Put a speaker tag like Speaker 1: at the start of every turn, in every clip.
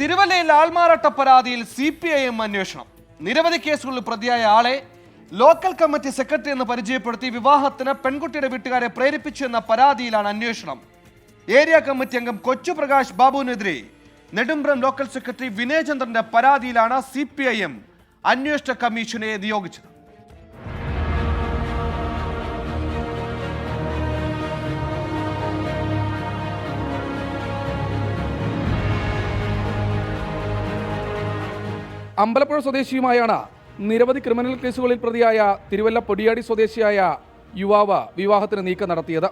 Speaker 1: തിരുവല്ലയിൽ ആൾമാറാട്ട പരാതിയിൽ CPIM അന്വേഷണം. നിരവധി കേസുകളിൽ പ്രതിയായ ആളെ ലോക്കൽ കമ്മിറ്റി സെക്രട്ടറി എന്ന് പരിചയപ്പെടുത്തി വിവാഹത്തിന് പെൺകുട്ടിയുടെ വീട്ടുകാരെ പ്രേരിപ്പിച്ചു എന്ന പരാതിയിലാണ് അന്വേഷണം. ഏരിയ കമ്മിറ്റി അംഗം കൊച്ചു പ്രകാശ് ബാബുവിനെതിരെ നെടുമ്പ്രം ലോക്കൽ സെക്രട്ടറി വിനയചന്ദ്രന്റെ പരാതിയിലാണ് CPIM അന്വേഷണ കമ്മീഷനെ നിയോഗിച്ചത്.
Speaker 2: അമ്പലപ്പുഴ സ്വദേശിയുമായാണ് നിരവധി ക്രിമിനൽ കേസുകളിൽ പ്രതിയായ തിരുവല്ല പൊടിയാടി സ്വദേശിയായ യുവാവ് വിവാഹത്തിന് നീക്കം നടത്തിയത്.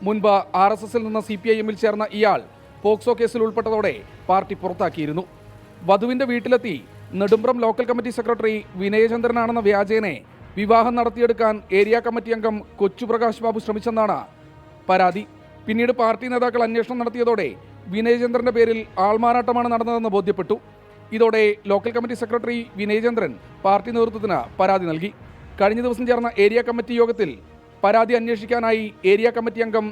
Speaker 2: മുൻപ് RSSൽ നിന്ന് CPIMൽ ചേർന്ന ഇയാൾ പോക്സോ കേസിൽ ഉൾപ്പെട്ടതോടെ പാർട്ടി പുറത്താക്കിയിരുന്നു. വധുവിന്റെ വീട്ടിലെത്തി നെടുമ്പ്രം ലോക്കൽ കമ്മിറ്റി സെക്രട്ടറി വിനയചന്ദ്രനാണെന്ന വ്യാജേനെ വിവാഹം നടത്തിയെടുക്കാൻ ഏരിയ കമ്മിറ്റി അംഗം കൊച്ചു പ്രകാശ് ബാബു ശ്രമിച്ചെന്നാണ് പരാതി. പിന്നീട് പാർട്ടി നേതാക്കൾ അന്വേഷണം നടത്തിയതോടെ വിനയചന്ദ്രന്റെ പേരിൽ ആൾമാറാട്ടമാണ് നടന്നതെന്ന് ബോധ്യപ്പെട്ടു. ഇതോടെ local committee secretary Vinayachandran party നേതൃത്വത്തിന് പരാതി നൽകി. കഴിഞ്ഞ ദിവസം ചേർന്ന ഏരിയ കമ്മിറ്റി യോഗത്തിൽ പരാതി അന്വേഷിക്കാനായി ഏരിയ കമ്മിറ്റി അംഗം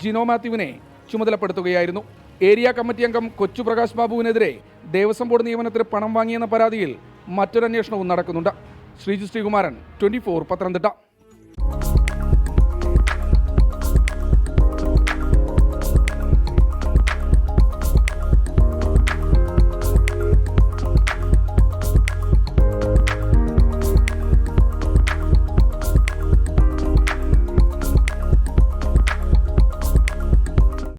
Speaker 2: ജിനോ മാത്യുവിനെ ചുമതലപ്പെടുത്തുകയായിരുന്നു. ഏരിയ കമ്മിറ്റി അംഗം കൊച്ചു പ്രകാശ് ബാബുവിനെതിരെ ദേവസ്വം ബോർഡ് നിയമനത്തിന് പണം വാങ്ങിയെന്ന പരാതിയിൽ മറ്റൊരു അന്വേഷണവും നടക്കുന്നുണ്ട്. ശ്രീകുമാരൻ, 24 പത്തനംതിട്ട.